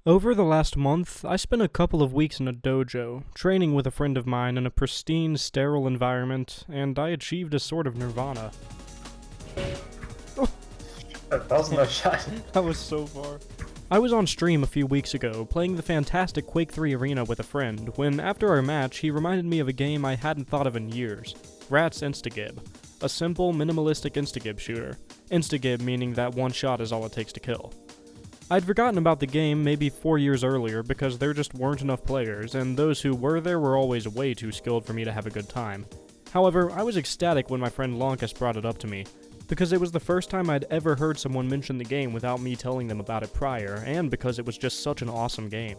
Over the last month, I spent a couple of weeks in a dojo, training with a friend of mine in a pristine, sterile environment, and I achieved a sort of nirvana. That was no shot. That was so far. I was on stream a few weeks ago, playing the fantastic Quake 3 arena with a friend, when after our match, he reminded me of a game I hadn't thought of in years. Ratz Instagib. A simple, minimalistic Instagib shooter. Instagib meaning that one shot is all it takes to kill. I'd forgotten about the game maybe 4 years earlier because there just weren't enough players, and those who were there were always way too skilled for me to have a good time. However, I was ecstatic when my friend Lonkus brought it up to me, because it was the first time I'd ever heard someone mention the game without me telling them about it prior, and because it was just such an awesome game.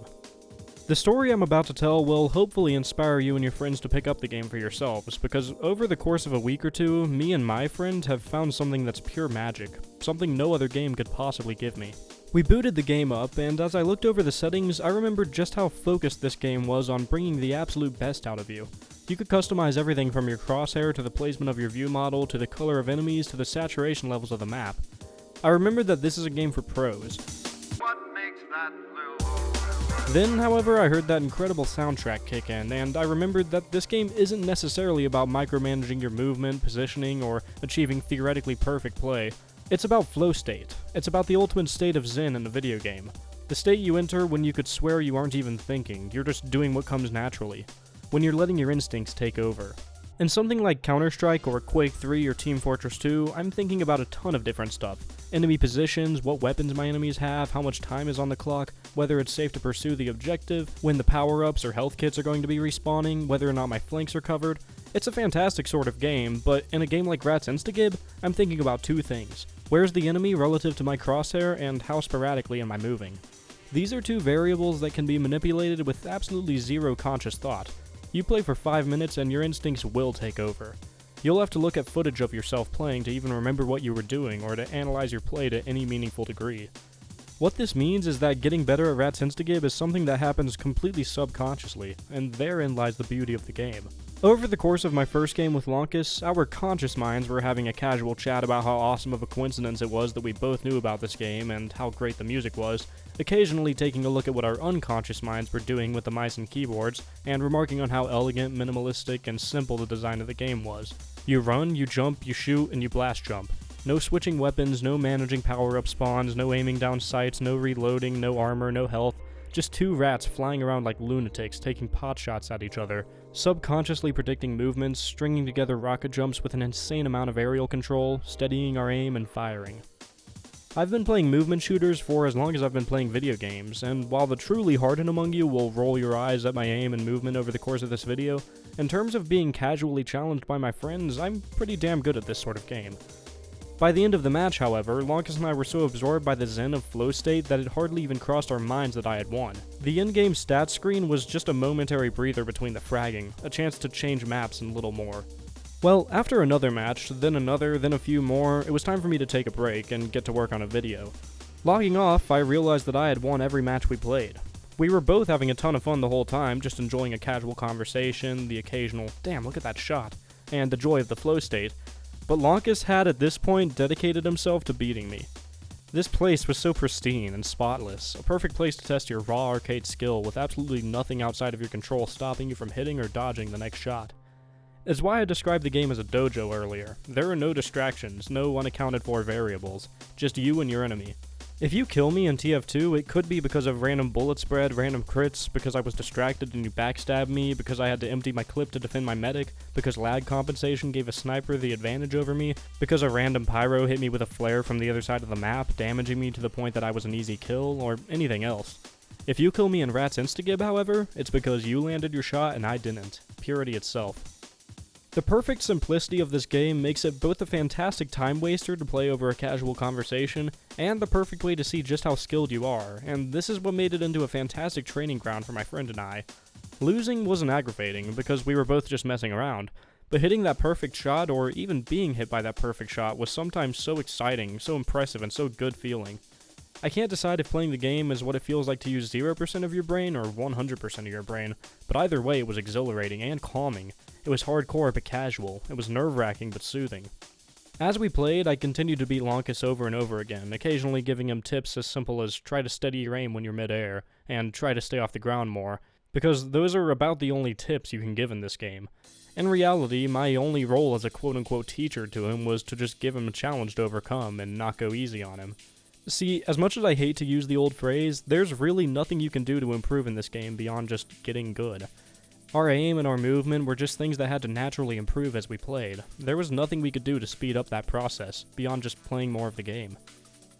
The story I'm about to tell will hopefully inspire you and your friends to pick up the game for yourselves, because over the course of a week or two, me and my friend have found something that's pure magic, something no other game could possibly give me. We booted the game up, and as I looked over the settings, I remembered just how focused this game was on bringing the absolute best out of you. You could customize everything from your crosshair to the placement of your view model to the color of enemies to the saturation levels of the map. I remembered that this is a game for pros. What makes that blue? Then, however, I heard that incredible soundtrack kick in, and I remembered that this game isn't necessarily about micromanaging your movement, positioning, or achieving theoretically perfect play. It's about flow state. It's about the ultimate state of zen in a video game. The state you enter when you could swear you aren't even thinking, you're just doing what comes naturally. When you're letting your instincts take over. In something like Counter-Strike or Quake 3 or Team Fortress 2, I'm thinking about a ton of different stuff. Enemy positions, what weapons my enemies have, how much time is on the clock, whether it's safe to pursue the objective, when the power-ups or health kits are going to be respawning, whether or not my flanks are covered. It's a fantastic sort of game, but in a game like Ratz Instagib, I'm thinking about two things. Where's the enemy relative to my crosshair, and how sporadically am I moving? These are two variables that can be manipulated with absolutely zero conscious thought. You play for 5 minutes and your instincts will take over. You'll have to look at footage of yourself playing to even remember what you were doing or to analyze your play to any meaningful degree. What this means is that getting better at Ratz Instagib is something that happens completely subconsciously, and therein lies the beauty of the game. Over the course of my first game with Lonkus, our conscious minds were having a casual chat about how awesome of a coincidence it was that we both knew about this game and how great the music was, occasionally taking a look at what our unconscious minds were doing with the mice and keyboards, and remarking on how elegant, minimalistic, and simple the design of the game was. You run, you jump, you shoot, and you blast jump. No switching weapons, no managing power-up spawns, no aiming down sights, no reloading, no armor, no health. Just two rats flying around like lunatics, taking pot shots at each other, subconsciously predicting movements, stringing together rocket jumps with an insane amount of aerial control, steadying our aim, and firing. I've been playing movement shooters for as long as I've been playing video games, and while the truly hardened among you will roll your eyes at my aim and movement over the course of this video, in terms of being casually challenged by my friends, I'm pretty damn good at this sort of game. By the end of the match, however, Lonkus and I were so absorbed by the zen of flow state that it hardly even crossed our minds that I had won. The in-game stats screen was just a momentary breather between the fragging, a chance to change maps and little more. Well, after another match, then another, then a few more, it was time for me to take a break and get to work on a video. Logging off, I realized that I had won every match we played. We were both having a ton of fun the whole time, just enjoying a casual conversation, the occasional, damn, look at that shot, and the joy of the flow state. But Lonkus had at this point dedicated himself to beating me. This place was so pristine and spotless, a perfect place to test your raw arcade skill with absolutely nothing outside of your control stopping you from hitting or dodging the next shot. It's why I described the game as a dojo earlier. There are no distractions, no unaccounted for variables, just you and your enemy. If you kill me in TF2, it could be because of random bullet spread, random crits, because I was distracted and you backstabbed me, because I had to empty my clip to defend my medic, because lag compensation gave a sniper the advantage over me, because a random pyro hit me with a flare from the other side of the map, damaging me to the point that I was an easy kill, or anything else. If you kill me in Ratz Instagib, however, it's because you landed your shot and I didn't. Purity itself. The perfect simplicity of this game makes it both a fantastic time waster to play over a casual conversation, and the perfect way to see just how skilled you are, and this is what made it into a fantastic training ground for my friend and I. Losing wasn't aggravating, because we were both just messing around, but hitting that perfect shot, or even being hit by that perfect shot, was sometimes so exciting, so impressive, and so good feeling. I can't decide if playing the game is what it feels like to use 0% of your brain or 100% of your brain, but either way it was exhilarating and calming. It was hardcore but casual. It was nerve-wracking but soothing. As we played, I continued to beat Lonkus over and over again, occasionally giving him tips as simple as try to steady your aim when you're mid-air, and try to stay off the ground more, because those are about the only tips you can give in this game. In reality, my only role as a quote-unquote teacher to him was to just give him a challenge to overcome and not go easy on him. See, as much as I hate to use the old phrase, there's really nothing you can do to improve in this game beyond just getting good. Our aim and our movement were just things that had to naturally improve as we played. There was nothing we could do to speed up that process, beyond just playing more of the game.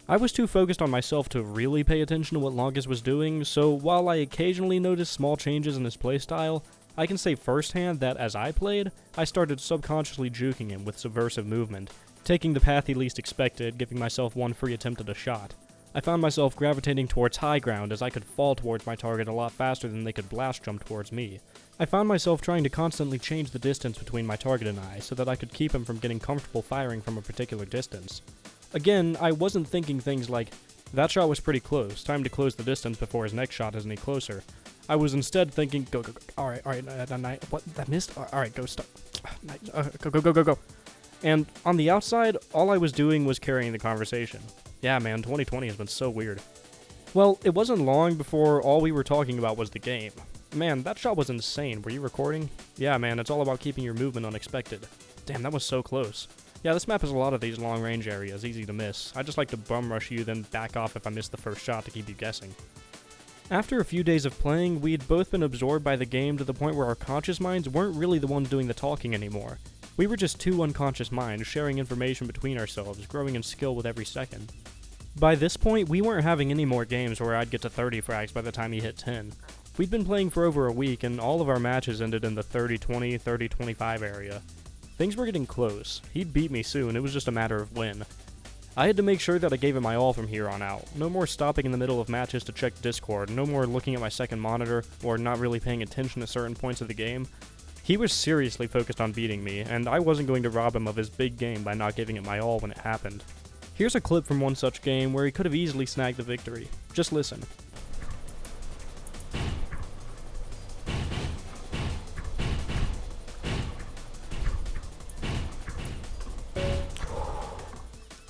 I was too focused on myself to really pay attention to what Lonkus was doing, so while I occasionally noticed small changes in his playstyle, I can say firsthand that as I played, I started subconsciously juking him with subversive movement, taking the path he least expected, giving myself one free attempt at a shot. I found myself gravitating towards high ground as I could fall towards my target a lot faster than they could blast jump towards me. I found myself trying to constantly change the distance between my target and I so that I could keep him from getting comfortable firing from a particular distance. Again, I wasn't thinking things like, that shot was pretty close, time to close the distance before his next shot is any closer. I was instead thinking, go, alright, what, that missed? Alright, go, stop, go. And on the outside, all I was doing was carrying the conversation. Yeah man, 2020 has been so weird. Well, it wasn't long before all we were talking about was the game. Man, that shot was insane. Were you recording? Yeah man, it's all about keeping your movement unexpected. Damn, that was so close. Yeah, this map has a lot of these long range areas, easy to miss. I just like to bum rush you, then back off if I miss the first shot to keep you guessing. After a few days of playing, we'd both been absorbed by the game to the point where our conscious minds weren't really the ones doing the talking anymore. We were just two unconscious minds sharing information between ourselves, growing in skill with every second. By this point, we weren't having any more games where I'd get to 30 frags by the time he hit 10. We'd been playing for over a week, and all of our matches ended in the 30-20, 30-25 area. Things were getting close. He'd beat me soon, it was just a matter of when. I had to make sure that I gave it my all from here on out. No more stopping in the middle of matches to check Discord, no more looking at my second monitor, or not really paying attention at certain points of the game. He was seriously focused on beating me, and I wasn't going to rob him of his big game by not giving it my all when it happened. Here's a clip from one such game where he could have easily snagged the victory. Just listen.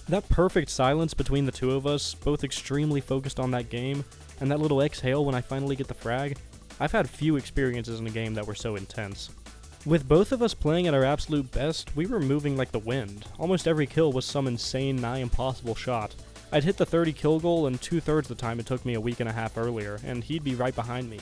That perfect silence between the two of us, both extremely focused on that game, and that little exhale when I finally get the frag, I've had few experiences in a game that were so intense. With both of us playing at our absolute best, we were moving like the wind. Almost every kill was some insane, nigh impossible shot. I'd hit the 30 kill goal in 2/3 the time it took me a week and a half earlier, and he'd be right behind me.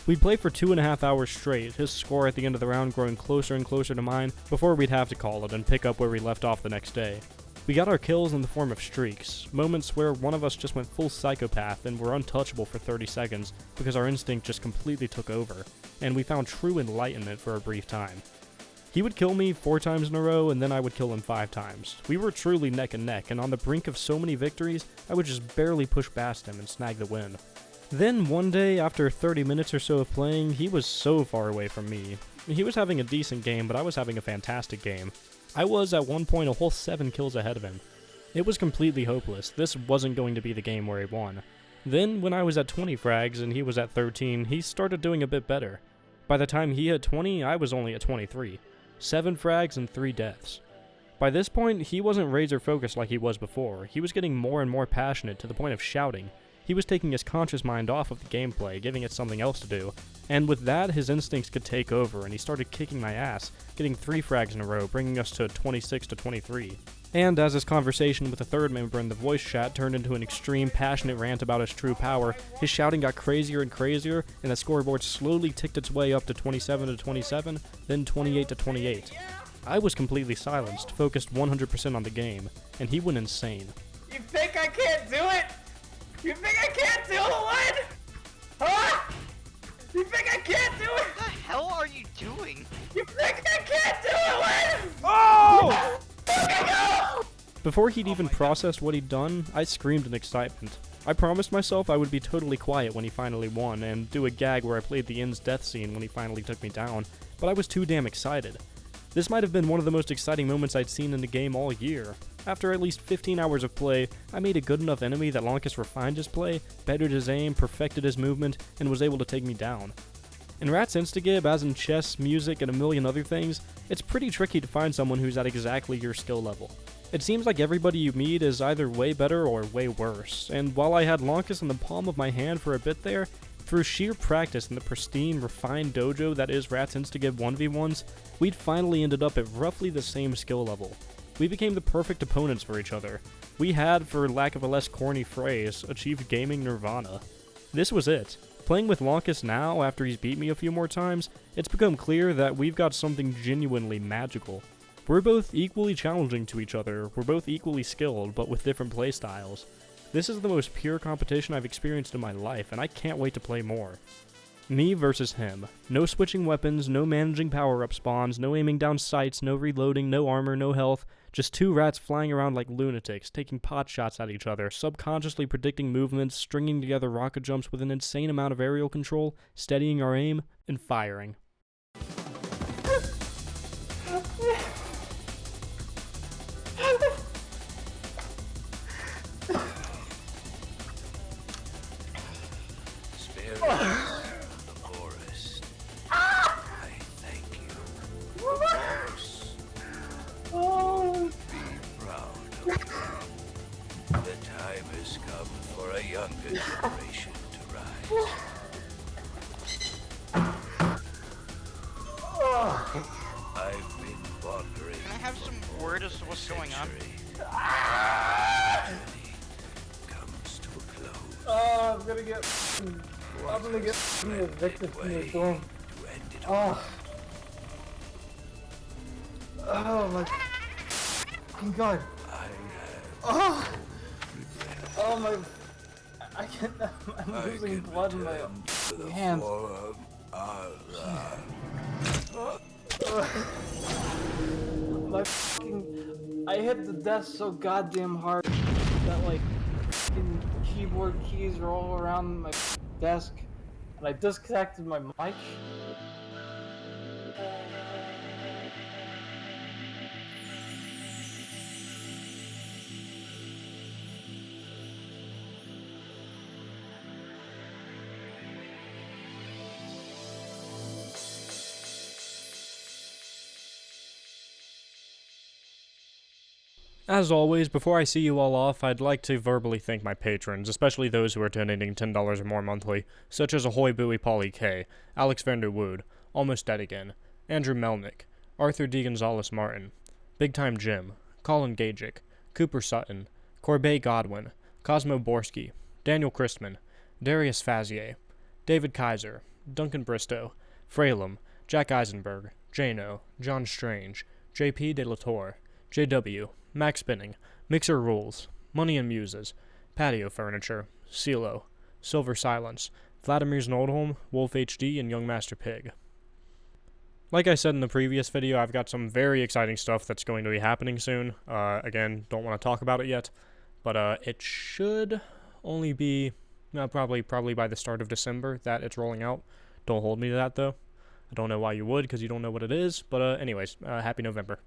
We'd play for 2.5 hours straight, his score at the end of the round growing closer and closer to mine, before we'd have to call it and pick up where we left off the next day. We got our kills in the form of streaks, moments where one of us just went full psychopath and were untouchable for 30 seconds because our instinct just completely took over, and we found true enlightenment for a brief time. He would kill me 4 times in a row, and then I would kill him 5 times. We were truly neck and neck, and on the brink of so many victories, I would just barely push past him and snag the win. Then one day, after 30 minutes or so of playing, he was so far away from me. He was having a decent game, but I was having a fantastic game. I was, at one point, a whole 7 kills ahead of him. It was completely hopeless. This wasn't going to be the game where he won. Then, when I was at 20 frags and he was at 13, he started doing a bit better. By the time he hit 20, I was only at 23. 7 frags and 3 deaths. By this point, he wasn't razor focused like he was before. He was getting more and more passionate to the point of shouting. He was taking his conscious mind off of the gameplay, giving it something else to do, and with that, his instincts could take over, and he started kicking my ass, getting 3 frags in a row, bringing us to 26-23. And as his conversation with the third member in the voice chat turned into an extreme, passionate rant about his true power, his shouting got crazier and crazier, and the scoreboard slowly ticked its way up to 27-27, then 28-28. I was completely silenced, focused 100% on the game, and he went insane. You think I can't do it? You think I can't do it? Huh? You think I can't do it? What the hell are you doing? You think I can't do it? Oh! Fucking go! Before he'd even processed what he'd done, I screamed in excitement. I promised myself I would be totally quiet when he finally won, and do a gag where I played the Inn's death scene when he finally took me down, but I was too damn excited. This might have been one of the most exciting moments I'd seen in the game all year. After at least 15 hours of play, I made a good enough enemy that Lonkus refined his play, bettered his aim, perfected his movement, and was able to take me down. In Ratz Instagib, as in chess, music, and a million other things, it's pretty tricky to find someone who's at exactly your skill level. It seems like everybody you meet is either way better or way worse, and while I had Lonkus in the palm of my hand for a bit there, through sheer practice in the pristine, refined dojo that is Ratz Instagib 1v1s, we'd finally ended up at roughly the same skill level. We became the perfect opponents for each other. We had, for lack of a less corny phrase, achieved gaming nirvana. This was it. Playing with Lonkus now, after he's beat me a few more times, it's become clear that we've got something genuinely magical. We're both equally challenging to each other, we're both equally skilled, but with different playstyles. This is the most pure competition I've experienced in my life, and I can't wait to play more. Me versus him. No switching weapons, no managing power-up spawns, no aiming down sights, no reloading, no armor, no health. Just two rats flying around like lunatics, taking pot shots at each other, subconsciously predicting movements, stringing together rocket jumps with an insane amount of aerial control, steadying our aim, and firing. Spirit of the forest, I thank you. Horse, be proud of me. The time has come for a younger generation to rise. I've been wandering. Can I have some word as to what's going on? Journey comes to a close. Oh, I'm gonna get evicted from the dorm. To end it all. Oh my fucking god. I have Oh my. I can't. I'm losing blood in my hands. form Allah. My fucking. I hit the desk so goddamn hard that like fucking keyboard keys are all around my desk, and I disconnected my mic. As always, before I see you all off, I'd like to verbally thank my patrons, especially those who are donating $10 or more monthly, such as Ahoy Buoy Polly K, Alex Vanderwood, Almost Dead Again, Andrew Melnick, Arthur D. Gonzalez Martin, Big Time Jim, Colin Gajic, Cooper Sutton, Corbet Godwin, Cosmo Borski, Daniel Christman, Darius Fazier, David Kaiser, Duncan Bristow, Fralem, Jack Eisenberg, Jano, John Strange, J.P. De La Torre, J.W., Max Spinning, Mixer Rules, Money and Muses, Patio Furniture, CeeLo, Silver Silence, Vladimir's Nordholm, Wolf HD, and Young Master Pig. Like I said in the previous video, I've got some very exciting stuff that's going to be happening soon. Again, don't want to talk about it yet, but it should only be probably by the start of December that it's rolling out. Don't hold me to that though. I don't know why you would, because you don't know what it is, but anyways, happy November.